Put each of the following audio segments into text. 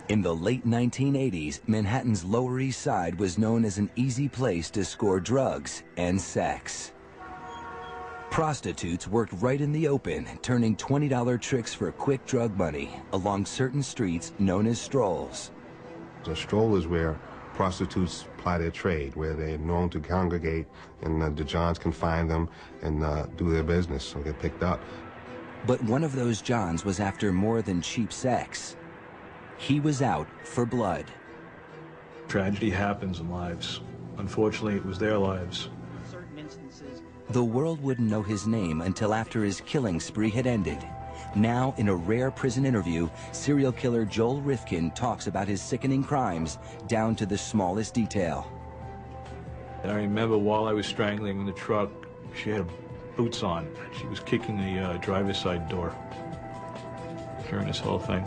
In the late 1980s, Manhattan's Lower East Side was known as an easy place to score drugs and sex. Prostitutes worked right in the open, turning $20 tricks for quick drug money along certain streets known as strolls. A stroll is where prostitutes ply their trade, where they're known to congregate, and the Johns can find them and do their business and get picked up. But one of those Johns was after more than cheap sex. He was out for blood. Tragedy happens in lives. Unfortunately, it was their lives. The world wouldn't know his name until after his killing spree had ended. Now, in a rare prison interview, serial killer Joel Rifkin talks about his sickening crimes down to the smallest detail. And I remember while I was strangling in the truck, she had boots on. She was kicking the driver's side door during this whole thing.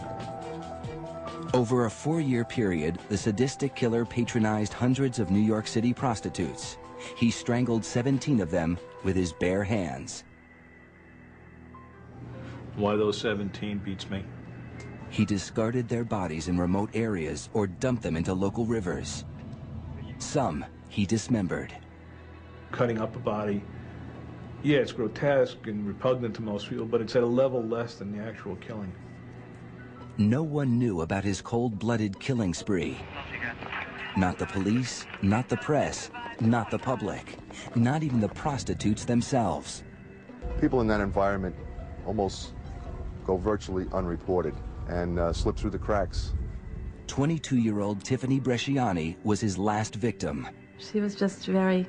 Over a 4-year period, the sadistic killer patronized hundreds of New York City prostitutes. He strangled 17 of them with his bare hands. Why those 17 beats me. He discarded their bodies in remote areas or dumped them into local rivers. Some he dismembered. Cutting up a body, yeah, it's grotesque and repugnant to most people, but it's at a level less than the actual killing. No one knew about his cold-blooded killing spree. Not the police, not the press, not the public, not even the prostitutes themselves. People in that environment almost go virtually unreported and slip through the cracks. 22-year-old Tiffany Bresciani was his last victim. She was just very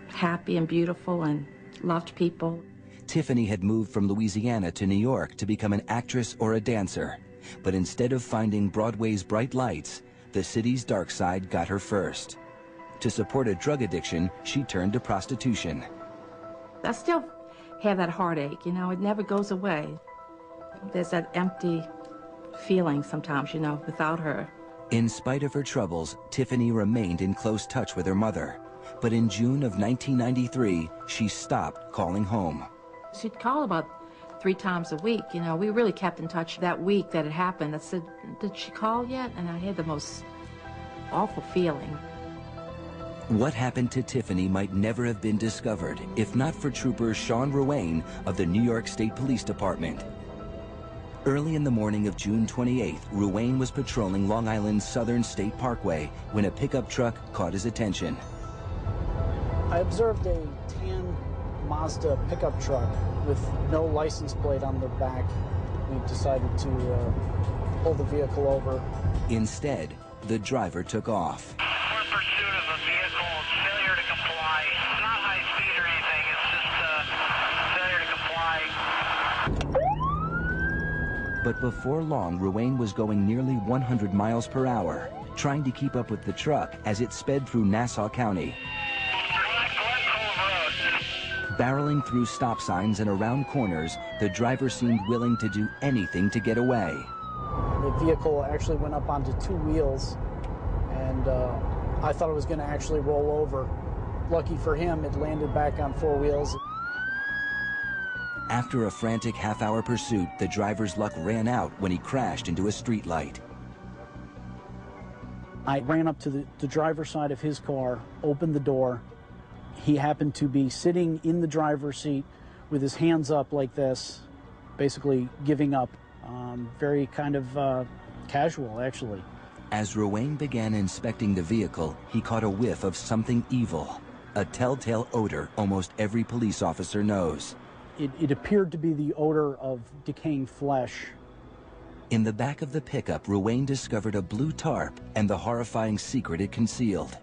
happy and beautiful and loved people. Tiffany had moved from Louisiana to New York to become an actress or a dancer. But instead of finding Broadway's bright lights, the city's dark side got her first. To support a drug addiction, she turned to prostitution. I still have that heartache, you know, it never goes away. There's that empty feeling sometimes, you know, without her. In spite of her troubles, Tiffany remained in close touch with her mother. But in June of 1993, she stopped calling home. She'd call about 3 times a week, you know. We really kept in touch that week that it happened. I said, did she call yet? And I had the most awful feeling. What happened to Tiffany might never have been discovered if not for Trooper Sean Ruane of the New York State Police Department. Early in the morning of June 28th, Ruane was patrolling Long Island's Southern State Parkway when a pickup truck caught his attention. I observed a tan Mazda pickup truck with no license plate on the back. We decided to pull the vehicle over. Instead, the driver took off. We're in pursuit of a vehicle, failure to comply. It's not high speed or anything, it's just failure to comply. But before long, Ruane was going nearly 100 miles per hour, trying to keep up with the truck as it sped through Nassau County. Barreling through stop signs and around corners, the driver seemed willing to do anything to get away. The vehicle actually went up onto 2 wheels, and I thought it was going to actually roll over. Lucky for him, it landed back on 4 wheels. After a frantic half-hour pursuit, the driver's luck ran out when he crashed into a streetlight. I ran up to the driver's side of his car, opened the door. He happened to be sitting in the driver's seat with his hands up like this, basically giving up. Very kind of casual, actually. As Ruane began inspecting the vehicle, he caught a whiff of something evil, a telltale odor almost every police officer knows. It appeared to be the odor of decaying flesh. In the back of the pickup, Ruane discovered a blue tarp and the horrifying secret it concealed.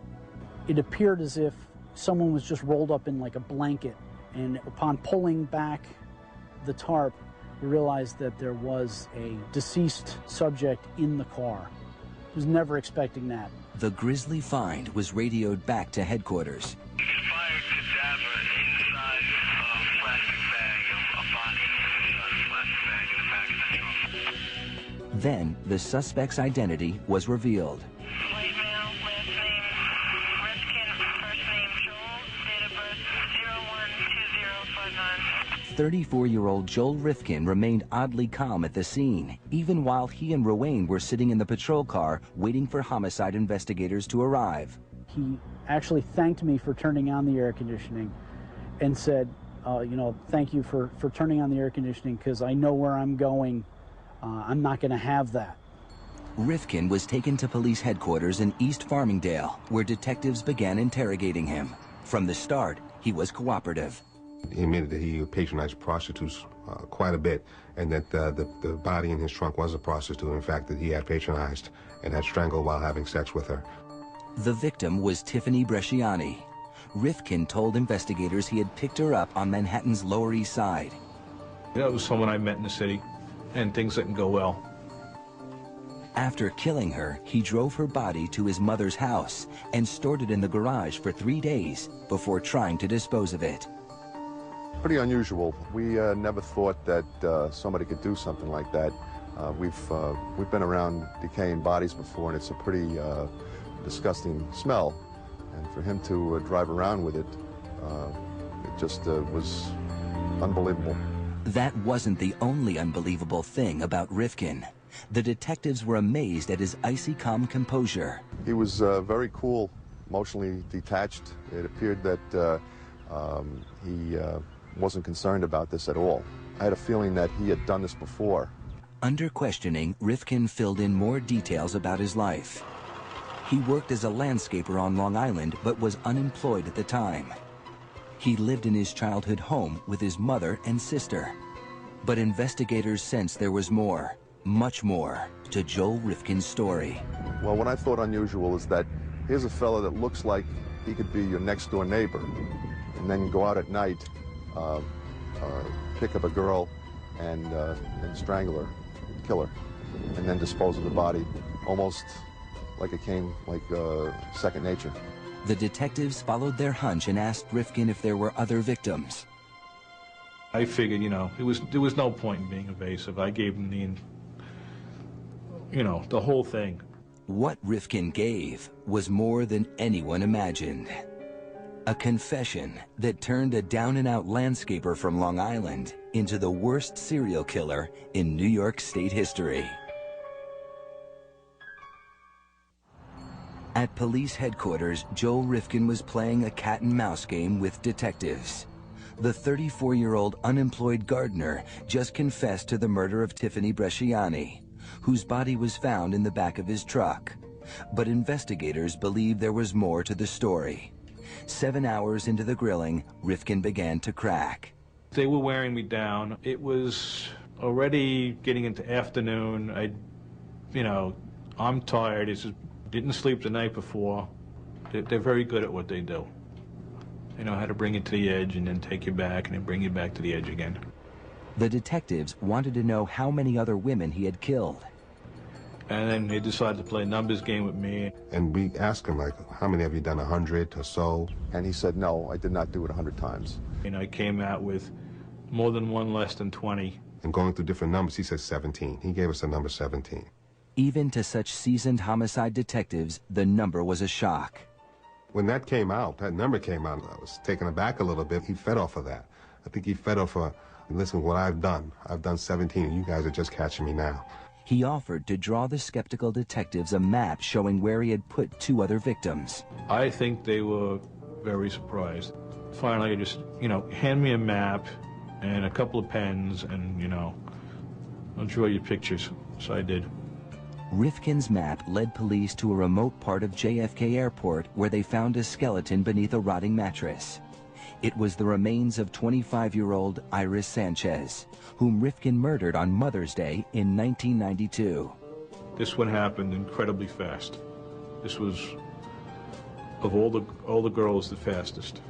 It appeared as if someone was just rolled up in like a blanket, and upon pulling back the tarp, we realized that there was a deceased subject in the car. I was never expecting that. The grisly find was radioed back to headquarters. Fired cadaver inside a plastic bag, a body inside a plastic bag in the back of the trunk. Then the suspect's identity was revealed. White male, last name Rifkin, first name Joel, date of birth 012059. 34-year-old Joel Rifkin remained oddly calm at the scene, even while he and Ruane were sitting in the patrol car waiting for homicide investigators to arrive. He actually thanked me for turning on the air conditioning and said, you know, thank you for turning on the air conditioning because I know where I'm going. I'm not going to have that. Rifkin was taken to police headquarters in East Farmingdale, where detectives began interrogating him. From the start, he was cooperative. He admitted that he patronized prostitutes quite a bit, and that the body in his trunk was a prostitute, in fact, that he had patronized and had strangled while having sex with her. The victim was Tiffany Bresciani. Rifkin told investigators he had picked her up on Manhattan's Lower East Side. That was someone I met in the city, and things didn't go well. After killing her, he drove her body to his mother's house and stored it in the garage for 3 days before trying to dispose of it. Pretty unusual. We never thought that somebody could do something like that. We've been around decaying bodies before, and it's a pretty disgusting smell. And for him to drive around with it, it just was unbelievable. That wasn't the only unbelievable thing about Rifkin. The detectives were amazed at his icy calm composure. He was very cool, emotionally detached. It appeared that he wasn't concerned about this at all. I had a feeling that he had done this before. Under questioning, Rifkin filled in more details about his life. He worked as a landscaper on Long Island, but was unemployed at the time. He lived in his childhood home with his mother and sister. But investigators sensed there was more, much more, to Joel Rifkin's story. Well, what I thought unusual is that here's a fellow that looks like he could be your next-door neighbor, and then go out at night, pick up a girl, and strangle her, kill her, and then dispose of the body, almost like it came like second nature. The detectives followed their hunch and asked Rifkin if there were other victims. I figured, you know, there was no point in being evasive. I gave him the whole thing. What Rifkin gave was more than anyone imagined. A confession that turned a down-and-out landscaper from Long Island into the worst serial killer in New York State history. At police headquarters, Joel Rifkin was playing a cat-and-mouse game with detectives. The 34-year-old unemployed gardener just confessed to the murder of Tiffany Bresciani, whose body was found in the back of his truck. But investigators believe there was more to the story. 7 hours into the grilling, Rifkin began to crack. They were wearing me down. It was already getting into afternoon. I'm tired. Didn't sleep the night before. They're very good at what they do. They know how to bring you to the edge and then take you back and then bring you back to the edge again. The detectives wanted to know how many other women he had killed. And then they decided to play a numbers game with me. And we asked him, like, how many have you done, 100 or so? And he said, no, I did not do it 100 times. And I came out with more than one, less than 20. And going through different numbers, he said 17. He gave us the number 17. Even to such seasoned homicide detectives, the number was a shock. When that number came out, I was taken aback a little bit. He fed off of that. I think he fed off of, listen, what I've done 17, and you guys are just catching me now. He offered to draw the skeptical detectives a map showing where he had put 2 other victims. I think they were very surprised. Finally, just, hand me a map and a couple of pens and, I'll draw you pictures. So I did. Rifkin's map led police to a remote part of JFK Airport where they found a skeleton beneath a rotting mattress. It was the remains of 25-year-old Iris Sanchez, whom Rifkin murdered on Mother's Day in 1992. This one happened incredibly fast. This was, of all the girls, the fastest.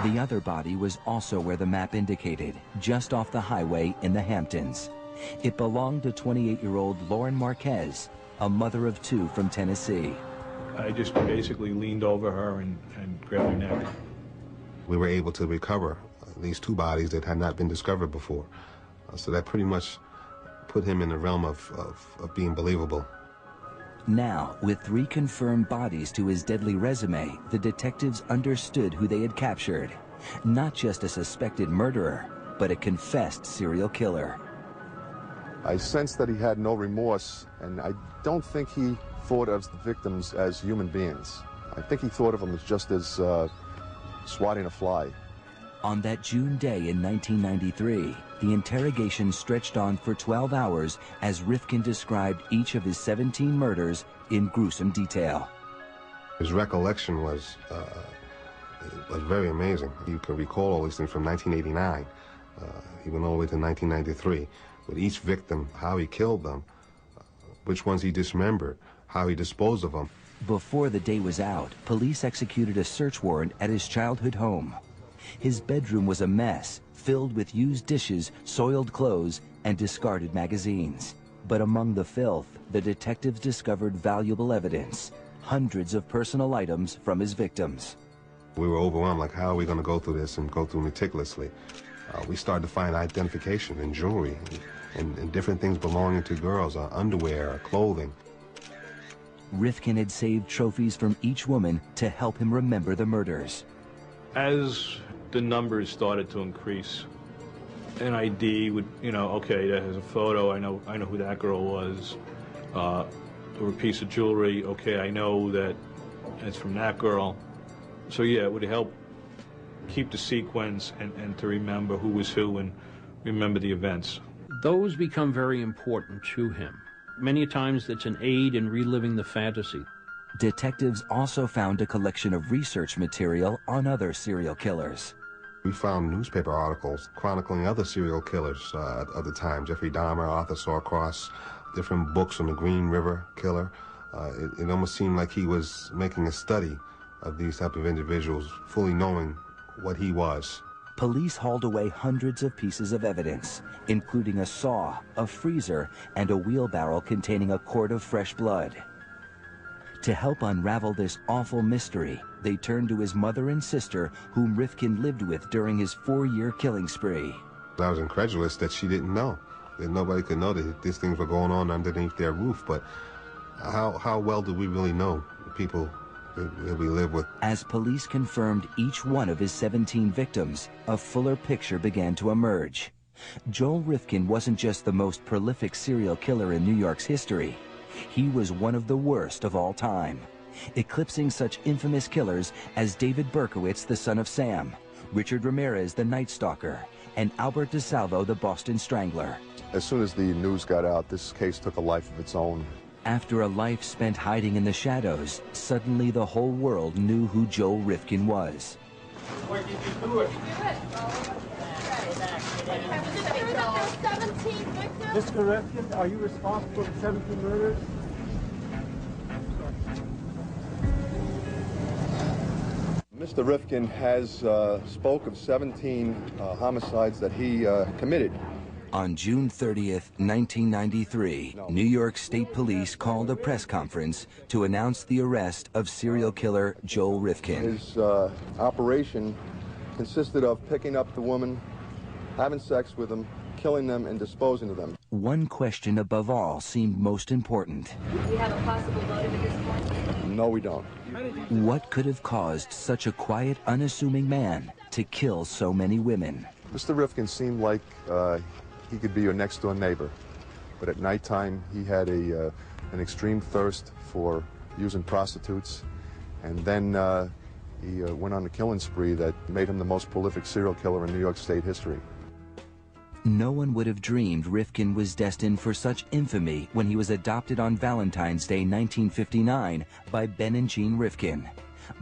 The other body was also where the map indicated, just off the highway in the Hamptons. It belonged to 28-year-old Lauren Marquez, a mother of 2 from Tennessee. I just basically leaned over her and grabbed her neck. We were able to recover these 2 bodies that had not been discovered before. So that pretty much put him in the realm of being believable. Now, with 3 confirmed bodies to his deadly resume, the detectives understood who they had captured. Not just a suspected murderer, but a confessed serial killer. I sensed that he had no remorse, and I don't think he thought of the victims as human beings. I think he thought of them as just as swatting a fly. On that June day in 1993, the interrogation stretched on for 12 hours as Rifkin described each of his 17 murders in gruesome detail. His recollection was very amazing. You can recall all these things from 1989, even all the way to 1993, with each victim, how he killed them, which ones he dismembered, how he disposed of them. Before the day was out, police executed a search warrant at his childhood home. His bedroom was a mess, filled with used dishes, soiled clothes, and discarded magazines. But among the filth, the detectives discovered valuable evidence, hundreds of personal items from his victims. We were overwhelmed, like, how are we going to go through this and go through meticulously? We started to find identification and jewelry and different things belonging to girls, underwear, clothing. Rifkin had saved trophies from each woman to help him remember the murders. As the numbers started to increase, an ID would, okay, that has a photo, I know who that girl was, or a piece of jewelry, okay, I know that it's from that girl. So yeah, it would help keep the sequence and to remember who was who and remember the events. Those become very important to him. Many times it's an aid in reliving the fantasy. Detectives also found a collection of research material on other serial killers. We found newspaper articles chronicling other serial killers of the time, Jeffrey Dahmer, Arthur Sawcross, different books on the Green River Killer. It almost seemed like he was making a study of these type of individuals, fully knowing what he was. Police hauled away hundreds of pieces of evidence, including a saw, a freezer, and a wheelbarrow containing a quart of fresh blood. To help unravel this awful mystery, they turned to his mother and sister, whom Rifkin lived with during his 4-year killing spree. I was incredulous that she didn't know, that nobody could know that these things were going on underneath their roof, but how well do we really know the people that we live with? As police confirmed each one of his 17 victims, a fuller picture began to emerge. Joel Rifkin wasn't just the most prolific serial killer in New York's history. He was one of the worst of all time, eclipsing such infamous killers as David Berkowitz, the son of Sam, Richard Ramirez, the Night Stalker, and Albert DeSalvo, the Boston Strangler. As soon as the news got out, this case took a life of its own. After a life spent hiding in the shadows, suddenly the whole world knew who Joel Rifkin was. What did you do it? Mr. Rifkin, are you responsible for 17 murders? Mr. Rifkin has spoke of 17 homicides that he committed. On June 30th, 1993, New York State Police called a press conference to announce the arrest of serial killer Joel Rifkin. His operation consisted of picking up the woman, having sex with them, killing them, and disposing of them. One question above all seemed most important. Do we have a possible motive at this point? No, we don't. What could have caused such a quiet, unassuming man to kill so many women? Mr. Rifkin seemed like he could be your next-door neighbor, but at nighttime he had an extreme thirst for using prostitutes, and then he went on a killing spree that made him the most prolific serial killer in New York State history. No one would have dreamed Rifkin was destined for such infamy when he was adopted on Valentine's Day 1959 by Ben and Jean Rifkin.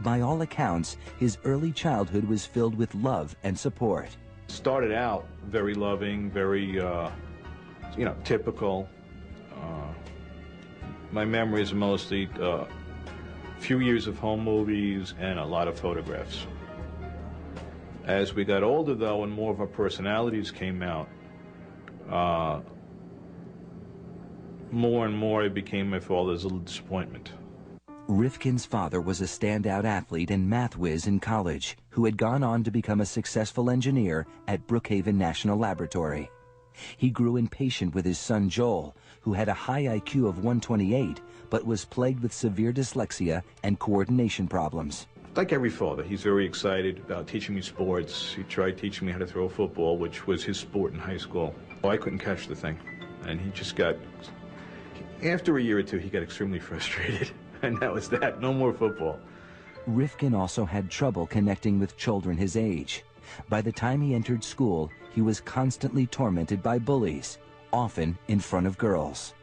By all accounts, his early childhood was filled with love and support. Started out very loving, very, typical. My memories are mostly a few years of home movies and a lot of photographs. As we got older, though, and more of our personalities came out, more and more it became my father's little disappointment. Rifkin's father was a standout athlete and math whiz in college who had gone on to become a successful engineer at Brookhaven National Laboratory. He grew impatient with his son Joel, who had a high IQ of 128 but was plagued with severe dyslexia and coordination problems. Like every father, he's very excited about teaching me sports. He tried teaching me how to throw a football, which was his sport in high school. Oh, I couldn't catch the thing. And he just got, after a year or two, he got extremely frustrated. And that was that, no more football. Rifkin also had trouble connecting with children his age. By the time he entered school, he was constantly tormented by bullies, often in front of girls.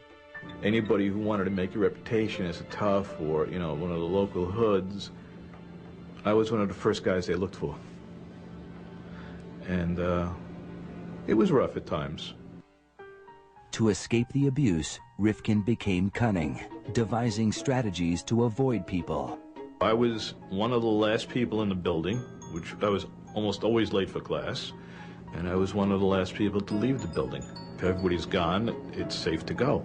Anybody who wanted to make a reputation as a tough or, you know, one of the local hoods, I was one of the first guys they looked for. And it was rough at times. To escape the abuse, Rifkin became cunning, devising strategies to avoid people. I was one of the last people in the building, which I was almost always late for class, and I was one of the last people to leave the building. If everybody's gone, it's safe to go.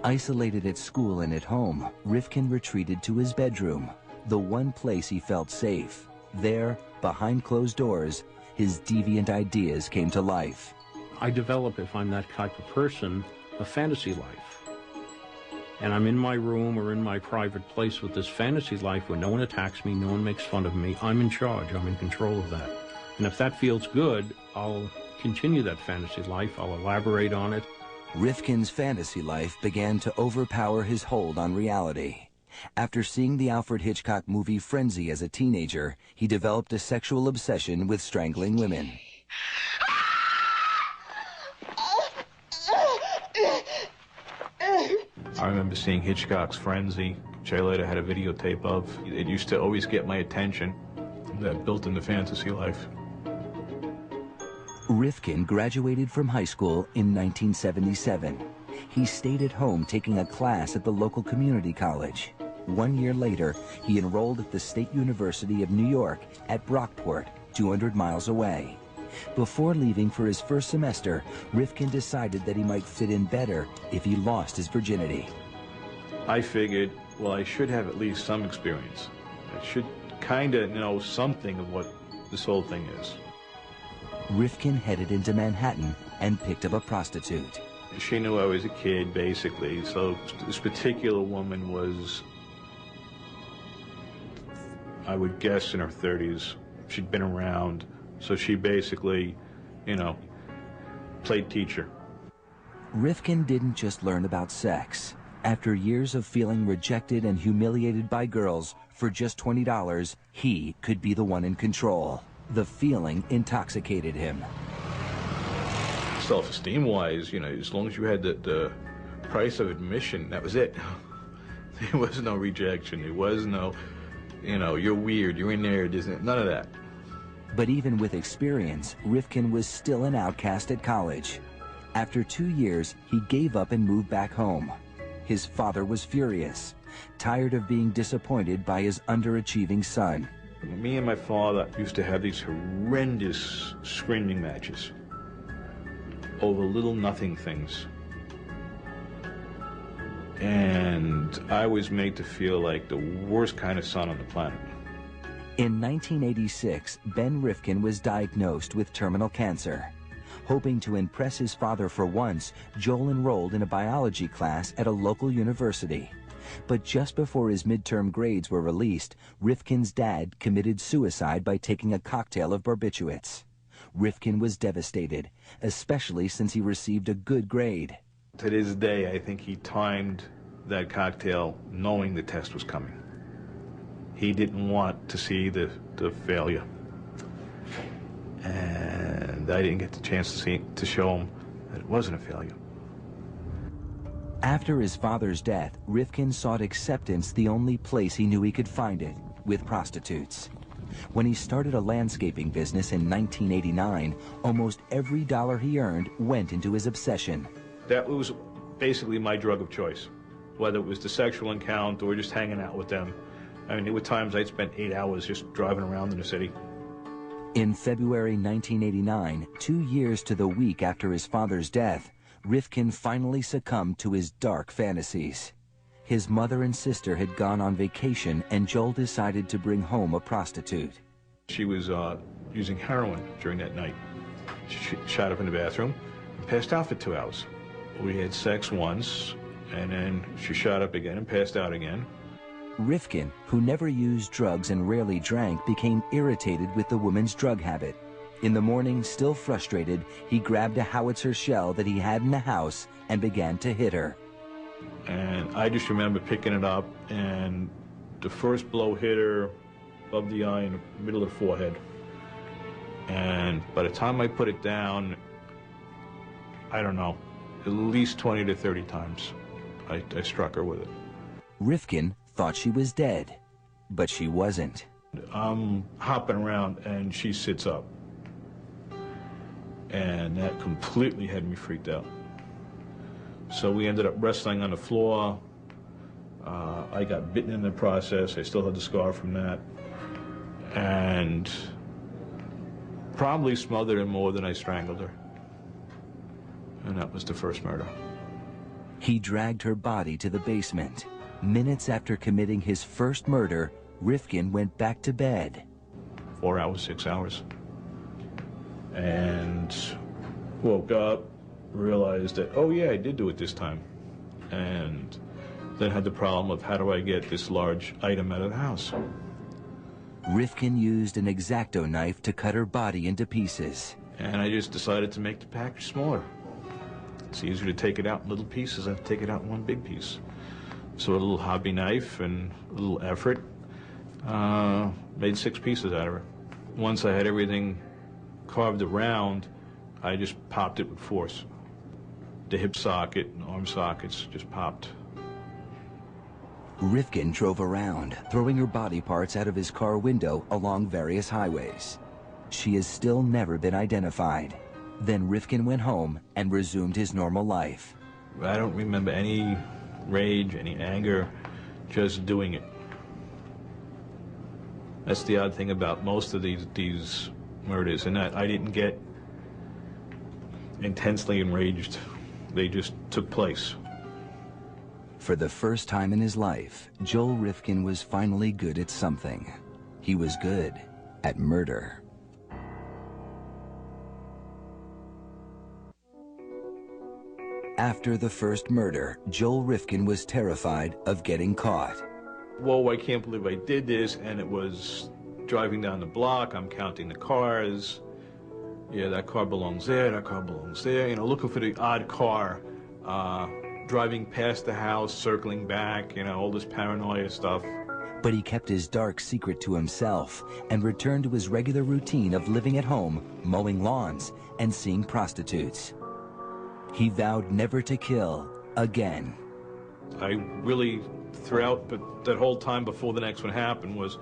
Isolated at school and at home, Rifkin retreated to his bedroom, the one place he felt safe. There, behind closed doors, his deviant ideas came to life. I develop, if I'm that type of person, a fantasy life. And I'm in my room or in my private place with this fantasy life where no one attacks me, no one makes fun of me. I'm in charge, I'm in control of that. And if that feels good, I'll continue that fantasy life, I'll elaborate on it. Rifkin's fantasy life began to overpower his hold on reality. After seeing the Alfred Hitchcock movie Frenzy as a teenager, he developed a sexual obsession with strangling women. I remember seeing Hitchcock's Frenzy, which I later had a videotape of. It used to always get my attention. That built in the fantasy life. Rifkin graduated from high school in 1977. He stayed at home taking a class at the local community college. 1 year later, he enrolled at the State University of New York at Brockport, 200 miles away. Before leaving for his first semester, Rifkin decided that he might fit in better if he lost his virginity. I figured, well, I should have at least some experience. I should kind of know something of what this whole thing is. Rifkin headed into Manhattan and picked up a prostitute. She knew I was a kid, basically, so this particular woman was, I would guess, in her 30s. She'd been around, so she basically, you know, played teacher. Rifkin didn't just learn about sex. After years of feeling rejected and humiliated by girls, for just $20, he could be the one in control. The feeling intoxicated him. Self-esteem-wise, you know, as long as you had the price of admission, that was it. There was no rejection. There was no, you know, you're weird, you're in there, none of that. But even with experience, Rifkin was still an outcast at college. After 2 years, he gave up and moved back home. His father was furious, tired of being disappointed by his underachieving son. Me and my father used to have these horrendous screaming matches over little nothing things. And I was made to feel like the worst kind of son on the planet. In 1986, Ben Rifkin was diagnosed with terminal cancer. Hoping to impress his father for once, Joel enrolled in a biology class at a local university. But just before his midterm grades were released, Rifkin's dad committed suicide by taking a cocktail of barbiturates. Rifkin was devastated, especially since he received a good grade. To this day, I think he timed that cocktail knowing the test was coming. He didn't want to see the failure. And I didn't get the chance to show him that it wasn't a failure. After his father's death, Rifkin sought acceptance the only place he knew he could find it, with prostitutes. When he started a landscaping business in 1989, almost every dollar he earned went into his obsession. That was basically my drug of choice, whether it was the sexual encounter or just hanging out with them. I mean, there were times I'd spend 8 hours just driving around in the city. In February 1989, 2 years to the week after his father's death, Rifkin finally succumbed to his dark fantasies. His mother and sister had gone on vacation, and Joel decided to bring home a prostitute. She was using heroin during that night. She shot up in the bathroom and passed out for 2 hours. We had sex once, and then she shot up again and passed out again. Rifkin, who never used drugs and rarely drank, became irritated with the woman's drug habit. In the morning, still frustrated, he grabbed a howitzer shell that he had in the house and began to hit her. And I just remember picking it up, and the first blow hit her above the eye in the middle of the forehead. And by the time I put it down, I don't know, at least 20 to 30 times I struck her with it. Rifkin thought she was dead, but she wasn't. I'm hopping around, and she sits up. And that completely had me freaked out. So we ended up wrestling on the floor. I got bitten in the process. I still had the scar from that. And probably smothered her more than I strangled her. And that was the first murder. He dragged her body to the basement. Minutes after committing his first murder, Rifkin went back to bed. 4 hours, 6 hours. And woke up, realized that, oh yeah, I did do it this time. And then had the problem of how do I get this large item out of the house? Rifkin used an X-Acto knife to cut her body into pieces. And I just decided to make the package smaller. It's easier to take it out in little pieces than to take it out in one big piece. So a little hobby knife and a little effort, made 6 pieces out of her. Once I had everything carved around, I just popped it with force. The hip socket and arm sockets just popped. Rifkin drove around, throwing her body parts out of his car window along various highways. She has still never been identified. Then Rifkin went home and resumed his normal life. I don't remember any rage, any anger, just doing it. That's the odd thing about most of these murders, and that I didn't get intensely enraged. They just took place. For the first time in his life, Joel Rifkin was finally good at something. He was good at murder. After the first murder, Joel Rifkin was terrified of getting caught. Whoa, I can't believe I did this, and it was driving down the block, I'm counting the cars. Yeah, that car belongs there, that car belongs there. You know, looking for the odd car, driving past the house, circling back, you know, all this paranoia stuff. But he kept his dark secret to himself and returned to his regular routine of living at home, mowing lawns, and seeing prostitutes. He vowed never to kill again. I really, throughout that whole time before the next one happened, was,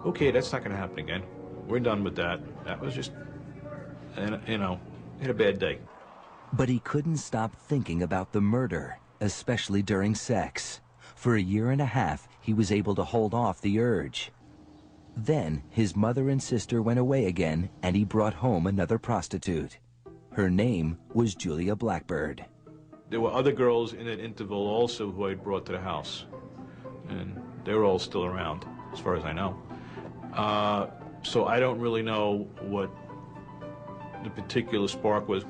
okay, that's not going to happen again. We're done with that. That was just, you know, had a bad day. But he couldn't stop thinking about the murder, especially during sex. For a year and a half, he was able to hold off the urge. Then his mother and sister went away again, and he brought home another prostitute. Her name was Julia Blackbird. There were other girls in that interval also who I'd brought to the house, and they were all still around, as far as I know. So I don't really know what the particular spark was.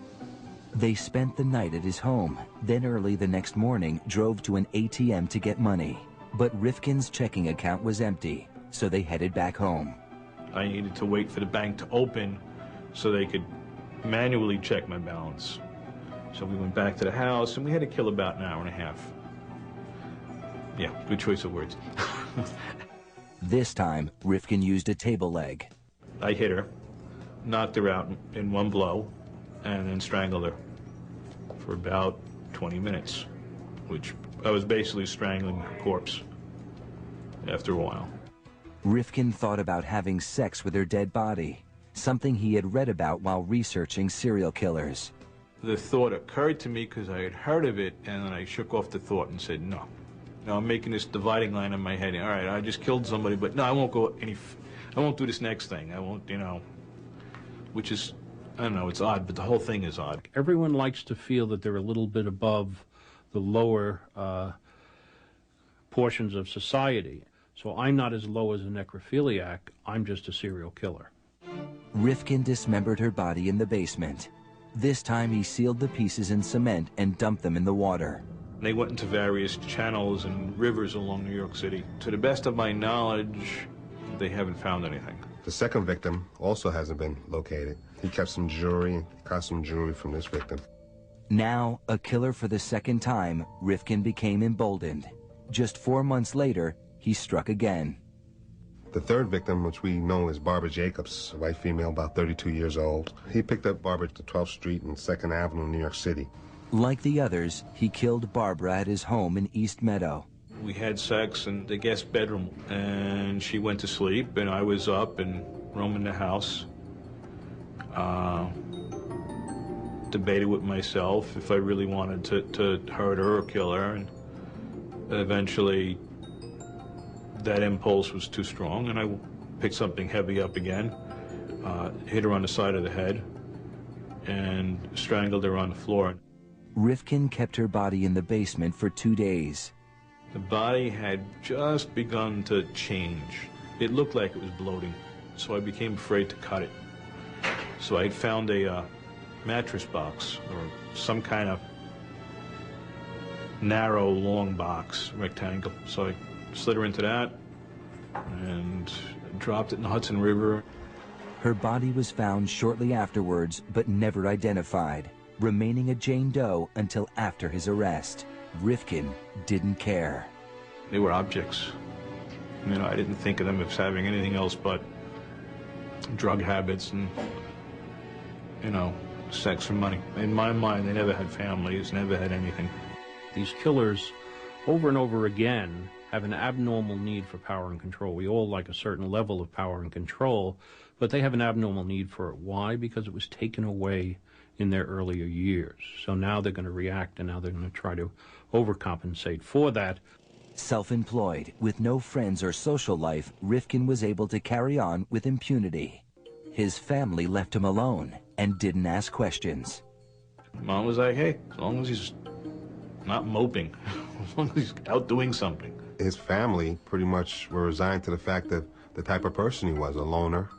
They spent the night at his home, then early the next morning drove to an ATM to get money. But Rifkin's checking account was empty, so they headed back home. I needed to wait for the bank to open so they could manually check my balance. So we went back to the house, and we had to kill about an hour and a half. Yeah, good choice of words. This time, Rifkin used a table leg. I hit her, knocked her out in one blow, and then strangled her for about 20 minutes, which I was basically strangling her corpse after a while. Rifkin thought about having sex with her dead body, something he had read about while researching serial killers. The thought occurred to me because I had heard of it, and then I shook off the thought and said, no. Now I'm making this dividing line in my head. All right, I just killed somebody, but no, I won't do this next thing. I won't, you know, which is, I don't know, it's odd, but the whole thing is odd. Everyone likes to feel that they're a little bit above the lower portions of society. So I'm not as low as a necrophiliac, I'm just a serial killer. Rifkin dismembered her body in the basement. This time he sealed the pieces in cement and dumped them in the water. They went into various channels and rivers along New York City. To the best of my knowledge, they haven't found anything. The second victim also hasn't been located. He kept some jewelry, costume jewelry from this victim. Now, a killer for the second time, Rifkin became emboldened. Just 4 months later, he struck again. The third victim, which we know as Barbara Jacobs, a white female about 32 years old, he picked up Barbara at 12th Street and 2nd Avenue in New York City. Like the others, he killed Barbara at his home in East Meadow. We had sex in the guest bedroom, and she went to sleep, and I was up and roaming the house. Debated with myself if I really wanted to hurt her or kill her, and eventually that impulse was too strong, and I picked something heavy up again, hit her on the side of the head, and strangled her on the floor. Rifkin kept her body in the basement for 2 days. The body had just begun to change. It looked like it was bloating, so I became afraid to cut it. So I found a mattress box, or some kind of narrow, long box, rectangle. So I slid her into that and dropped it in the Hudson River. Her body was found shortly afterwards, but never identified, remaining a Jane Doe until after his arrest. Rifkin didn't care. They were objects. You know, I didn't think of them as having anything else but drug habits and, you know, sex for money. In my mind, they never had families, never had anything. These killers, over and over again, have an abnormal need for power and control. We all like a certain level of power and control, but they have an abnormal need for it. Why? Because it was taken away in their earlier years. So now they're going to react, and now they're going to try to overcompensate for that. Self-employed, with no friends or social life, Rifkin was able to carry on with impunity. His family left him alone and didn't ask questions. Mom was like, hey, as long as he's not moping, as long as he's out doing something. His family pretty much were resigned to the fact that the type of person he was, a loner,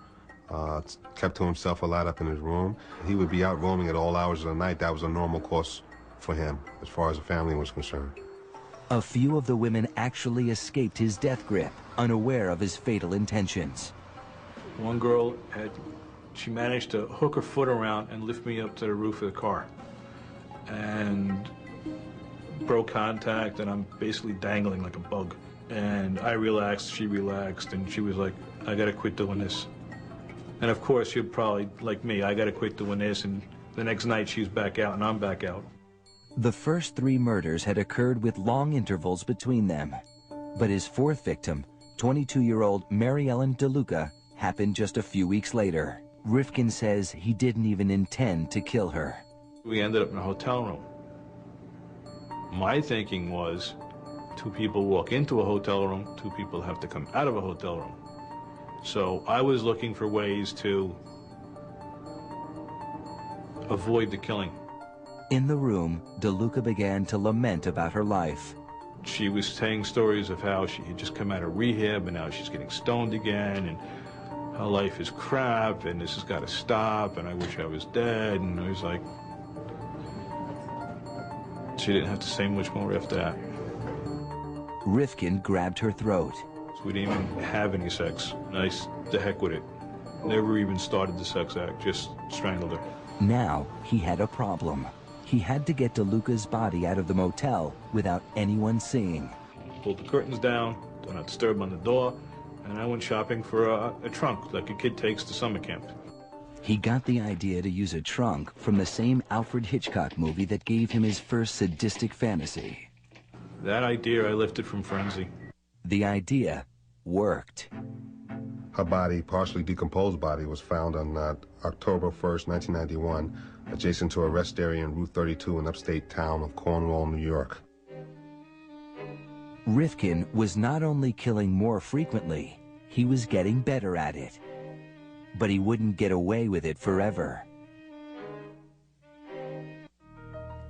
kept to himself a lot up in his room. He would be out roaming at all hours of the night. That was a normal course for him, as far as the family was concerned. A few of the women actually escaped his death grip, unaware of his fatal intentions. One girl she managed to hook her foot around and lift me up to the roof of the car. And broke contact, and I'm basically dangling like a bug. And I relaxed, she relaxed, and she was like, I gotta quit doing this. And of course, you're probably like me, I gotta quit doing this, and the next night she's back out and I'm back out. The first 3 murders had occurred with long intervals between them. But his 4th victim, 22-year-old Mary Ellen DeLuca, happened just a few weeks later. Rifkin says he didn't even intend to kill her. We ended up in a hotel room. My thinking was, 2 people walk into a hotel room, 2 people have to come out of a hotel room. So I was looking for ways to avoid the killing. In the room, DeLuca began to lament about her life. She was saying stories of how she had just come out of rehab and now she's getting stoned again, and her life is crap, and this has got to stop, and I wish I was dead. And I was like, she didn't have to say much more after that. Rifkin grabbed her throat. So we didn't even have any sex. Nice, the heck with it. Never even started the sex act, just strangled her. Now he had a problem. He had to get DeLuca's body out of the motel without anyone seeing. Pulled the curtains down, do not disturb on the door, and I went shopping for a trunk like a kid takes to summer camp. He got the idea to use a trunk from the same Alfred Hitchcock movie that gave him his first sadistic fantasy. That idea I lifted from Frenzy. The idea worked. Her body, partially decomposed body, was found on October 1st, 1991, adjacent to a rest area in Route 32 in upstate town of Cornwall, New York. Rifkin was not only killing more frequently, he was getting better at it. But he wouldn't get away with it forever.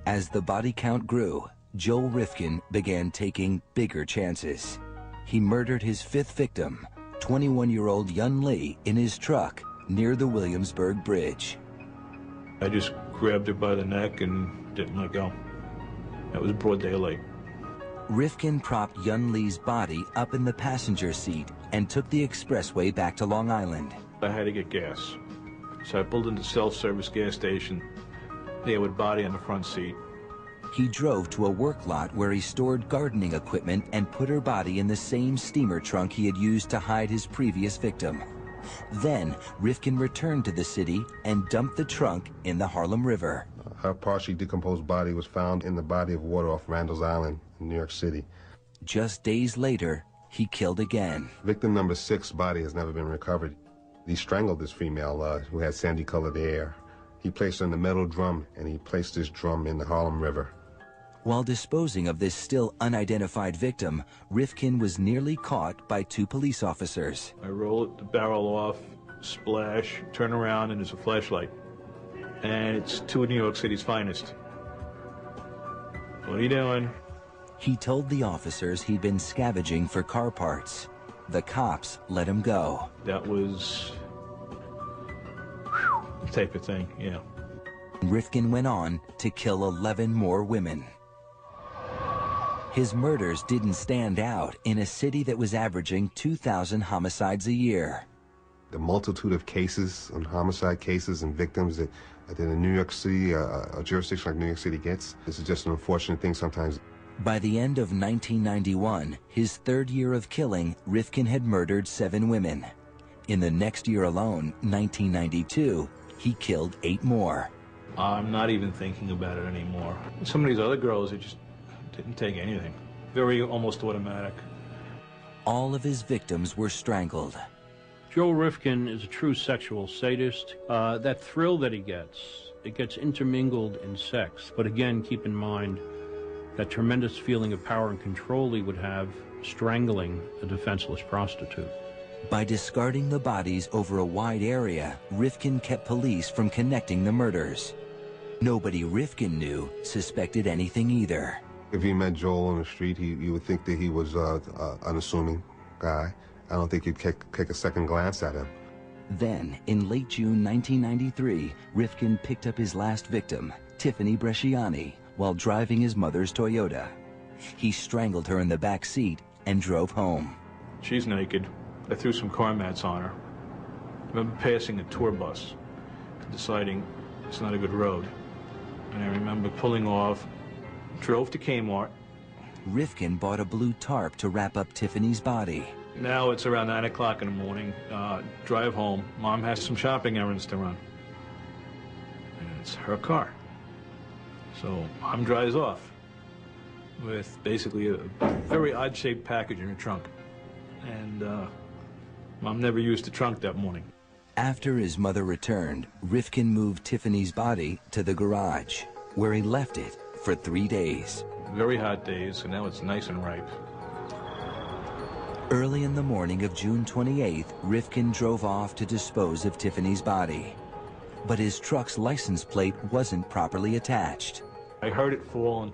As the body count grew, Joel Rifkin began taking bigger chances. He murdered his 5th victim, 21-year-old Yun Lee, in his truck near the Williamsburg Bridge. I just grabbed her by the neck and didn't let go. It was broad daylight. Rifkin propped Yun Lee's body up in the passenger seat and took the expressway back to Long Island. I had to get gas. So I pulled into self-service gas station there with body on the front seat. He drove to a work lot where he stored gardening equipment and put her body in the same steamer trunk he had used to hide his previous victim. Then, Rifkin returned to the city and dumped the trunk in the Harlem River. Her partially decomposed body was found in the body of water off Randall's Island in New York City. Just days later, he killed again. Victim number 6's body has never been recovered. He strangled this female who had sandy-colored hair. He placed her in a metal drum, and he placed this drum in the Harlem River. While disposing of this still unidentified victim, Rifkin was nearly caught by 2 police officers. I roll the barrel off, splash, turn around, and there's a flashlight. And it's 2 of New York City's finest. What are you doing? He told the officers he'd been scavenging for car parts. The cops let him go. That was the type of thing, yeah. Rifkin went on to kill 11 more women. His murders didn't stand out in a city that was averaging 2,000 homicides a year. The multitude of cases and homicide cases and victims that in New York City, a jurisdiction like New York City gets, this is just an unfortunate thing sometimes. By the end of 1991, his 3rd year of killing, Rifkin had murdered 7 women. In the next year alone, 1992, he killed 8 more. I'm not even thinking about it anymore. Some of these other girls, it just didn't take anything. Very almost automatic. All of his victims were strangled. Joe Rifkin is a true sexual sadist. That thrill that he gets, it gets intermingled in sex. But again, keep in mind that tremendous feeling of power and control he would have strangling a defenseless prostitute. By discarding the bodies over a wide area, Rifkin kept police from connecting the murders. Nobody Rifkin knew suspected anything either. If you met Joel on the street, you would think that he was an unassuming guy. I don't think you'd take a second glance at him. Then, in late June 1993, Rifkin picked up his last victim, Tiffany Bresciani, while driving his mother's Toyota. He strangled her in the back seat and drove home. She's naked. I threw some car mats on her. I remember passing a tour bus, deciding it's not a good road. And I remember pulling off, drove to Kmart. Rifkin bought a blue tarp to wrap up Tiffany's body. Now it's around 9 o'clock in the morning. Drive home. Mom has some shopping errands to run. And it's her car. So Mom drives off with basically a very odd-shaped package in her trunk. And Mom never used the trunk that morning. After his mother returned, Rifkin moved Tiffany's body to the garage, where he left it for 3 days. Very hot days, and now it's nice and ripe. Early in the morning of June 28th, Rifkin drove off to dispose of Tiffany's body. But his truck's license plate wasn't properly attached. I heard it fall, and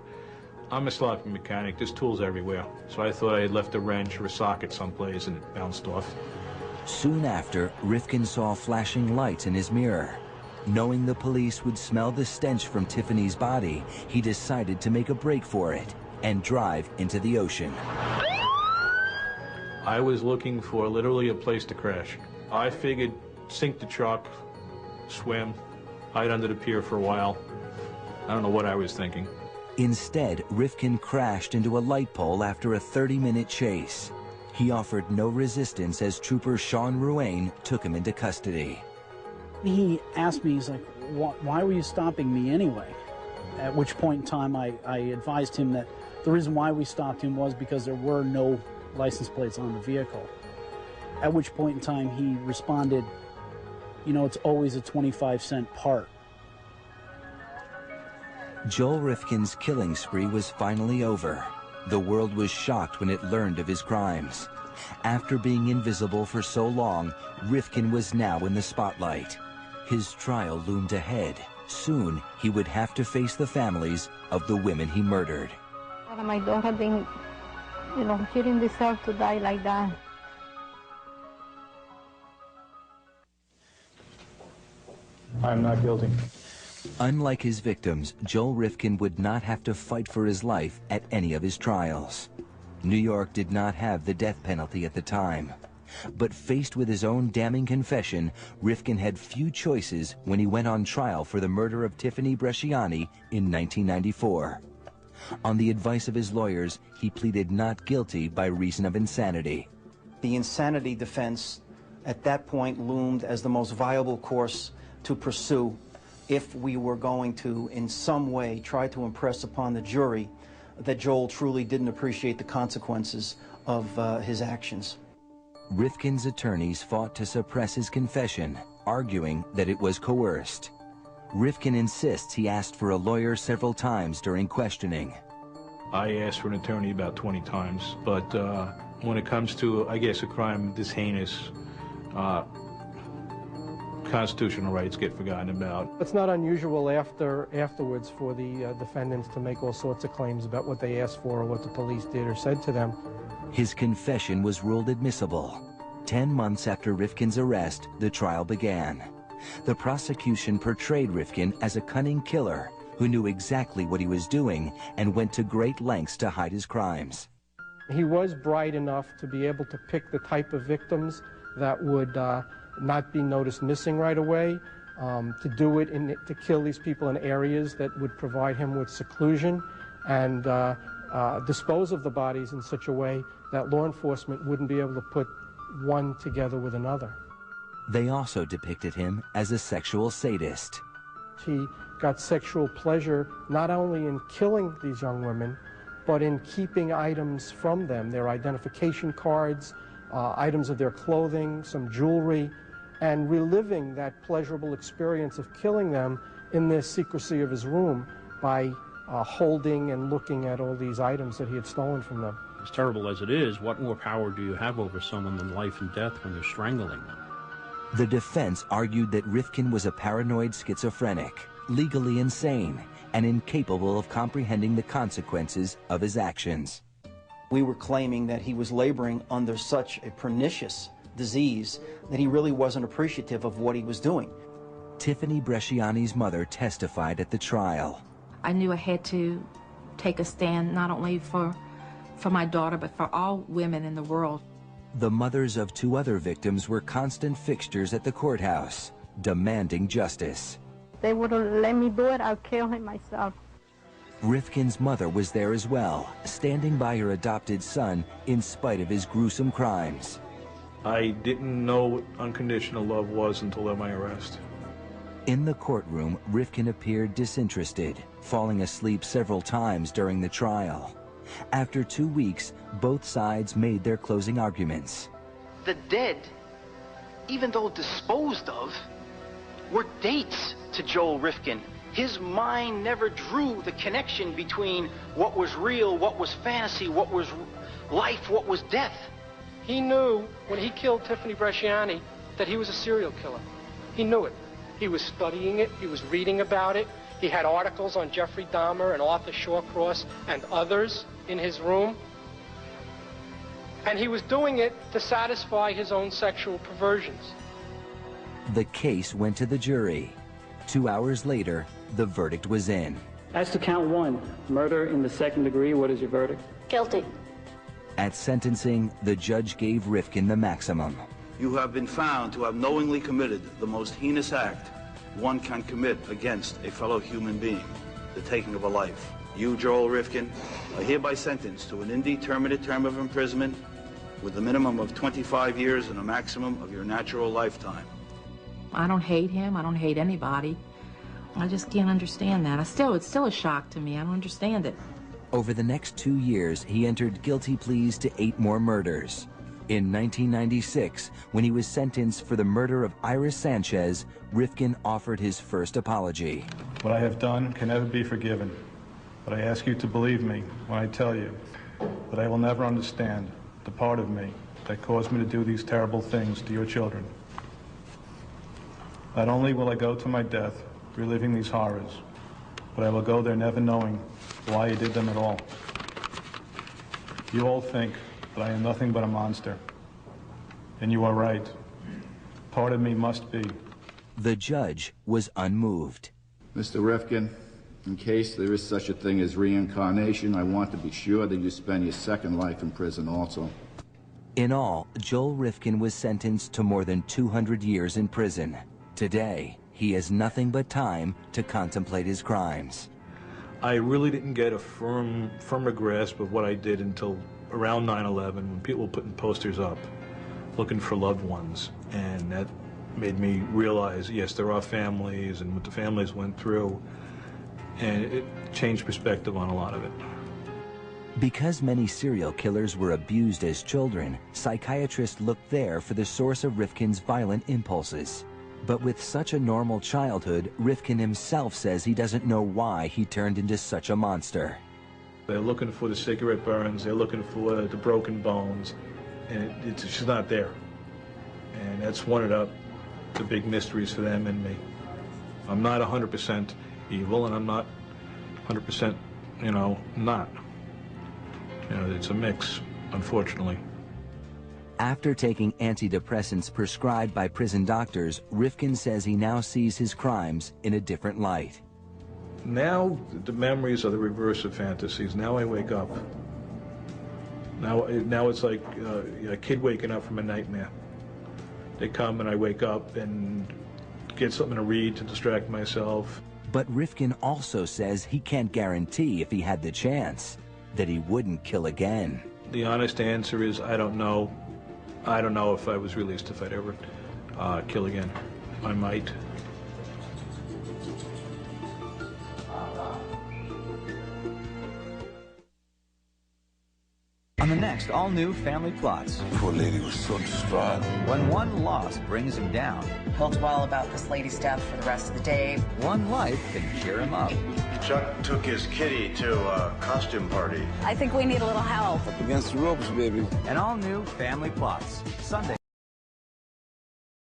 I'm a sloppy mechanic. There's tools everywhere. So I thought I had left a wrench or a socket someplace, and it bounced off. Soon after, Rifkin saw flashing lights in his mirror. Knowing the police would smell the stench from Tiffany's body, he decided to make a break for it and drive into the ocean. I was looking for literally a place to crash. I figured sink the truck, swim, hide under the pier for a while. I don't know what I was thinking. Instead, Rifkin crashed into a light pole after a 30-minute chase. He offered no resistance as Trooper Sean Ruane took him into custody. He asked me, he's like, why were you stopping me anyway? At which point in time I advised him that the reason why we stopped him was because there were no license plates on the vehicle. At which point in time he responded, you know, it's always a 25-cent part. Joel Rifkin's killing spree was finally over. The world was shocked when it learned of his crimes. After being invisible for so long, Rifkin was now in the spotlight. His trial loomed ahead. Soon, he would have to face the families of the women he murdered. My daughter didn't, she didn't deserve to die like that. I'm not guilty. Unlike his victims, Joel Rifkin would not have to fight for his life at any of his trials. New York did not have the death penalty at the time. But faced with his own damning confession, Rifkin had few choices when he went on trial for the murder of Tiffany Bresciani in 1994. On the advice of his lawyers, he pleaded not guilty by reason of insanity. The insanity defense at that point loomed as the most viable course to pursue if we were going to, in some way, try to impress upon the jury that Joel truly didn't appreciate the consequences of his actions. Rifkin's attorneys fought to suppress his confession, arguing that it was coerced. Rifkin insists he asked for a lawyer several times during questioning. I asked for an attorney about 20 times, but when it comes to, I guess, a crime this heinous, constitutional rights get forgotten about. It's not unusual afterwards for the defendants to make all sorts of claims about what they asked for or what the police did or said to them. His confession was ruled admissible. 10 months after Rifkin's arrest, the trial began. The prosecution portrayed Rifkin as a cunning killer who knew exactly what he was doing and went to great lengths to hide his crimes. He was bright enough to be able to pick the type of victims that would not be noticed missing right away, to do it, to kill these people in areas that would provide him with seclusion, and dispose of the bodies in such a way that law enforcement wouldn't be able to put one together with another. They also depicted him as a sexual sadist. He got sexual pleasure not only in killing these young women, but in keeping items from them, their identification cards, items of their clothing, some jewelry, and reliving that pleasurable experience of killing them in the secrecy of his room by holding and looking at all these items that he had stolen from them. As terrible as it is, what more power do you have over someone than life and death when you're strangling them? The defense argued that Rifkin was a paranoid schizophrenic, legally insane, and incapable of comprehending the consequences of his actions. We were claiming that he was laboring under such a pernicious disease that he really wasn't appreciative of what he was doing. Tiffany Bresciani's mother testified at the trial. I knew I had to take a stand not only for my daughter, but for all women in the world. The mothers of 2 other victims were constant fixtures at the courthouse, demanding justice. They wouldn't let me do it, I'll kill him myself. Rifkin's mother was there as well, standing by her adopted son in spite of his gruesome crimes. I didn't know what unconditional love was until my arrest. In the courtroom, Rifkin appeared disinterested, falling asleep several times during the trial. After 2 weeks, both sides made their closing arguments. The dead, even though disposed of, were dates to Joel Rifkin. His mind never drew the connection between what was real, what was fantasy, what was life, what was death. He knew when he killed Tiffany Bresciani that he was a serial killer. He knew it. He was studying it. He was reading about it. He had articles on Jeffrey Dahmer and Arthur Shawcross and others in his room. And he was doing it to satisfy his own sexual perversions. The case went to the jury. 2 hours later, the verdict was in. As to count 1, murder in the 2nd degree, what is your verdict? Guilty. At sentencing, the judge gave Rifkin the maximum. You have been found to have knowingly committed the most heinous act one can commit against a fellow human being, the taking of a life. You, Joel Rifkin, are hereby sentenced to an indeterminate term of imprisonment with a minimum of 25 years and a maximum of your natural lifetime. I don't hate him. I don't hate anybody. I just can't understand that. It's still a shock to me. I don't understand it. Over the next 2 years, he entered guilty pleas to 8 more murders. In 1996, when he was sentenced for the murder of Iris Sanchez, Rifkin offered his first apology. What I have done can never be forgiven, but I ask you to believe me when I tell you that I will never understand the part of me that caused me to do these terrible things to your children. Not only will I go to my death reliving these horrors, but I will go there never knowing why I did them at all. You all think that I am nothing but a monster, and you are right. Part of me must be. The judge was unmoved. Mr. Rifkin, in case there is such a thing as reincarnation, I want to be sure that you spend your second life in prison also. In all, Joel Rifkin was sentenced to more than 200 years in prison. Today, he has nothing but time to contemplate his crimes. I really didn't get a firmer grasp of what I did until around 9/11, when people were putting posters up looking for loved ones, and that made me realize, yes, there are families and what the families went through, and it changed perspective on a lot of it. Because many serial killers were abused as children, psychiatrists looked there for the source of Rifkin's violent impulses. But with such a normal childhood, Rifkin himself says he doesn't know why he turned into such a monster. They're looking for the cigarette burns, they're looking for the broken bones, and it's just not there. And that's one of the big mysteries for them and me. I'm not 100% evil, and I'm not 100%, not. It's a mix, unfortunately. After taking antidepressants prescribed by prison doctors, Rifkin says he now sees his crimes in a different light. Now the memories are the reverse of fantasies. Now I wake up. Now it's like a kid waking up from a nightmare. They come and I wake up and get something to read to distract myself. But Rifkin also says he can't guarantee, if he had the chance, that he wouldn't kill again. The honest answer is I don't know. I don't know if I was released if I'd ever kill again. I might. On the next all-new Family Plots. Poor lady was so distraught. When one loss brings him down, he'll dwell about this lady's death for the rest of the day. one life can cheer him up. Chuck took his kitty to a costume party. I think we need a little help. Up against the ropes, baby. An all-new Family Plots. Sunday.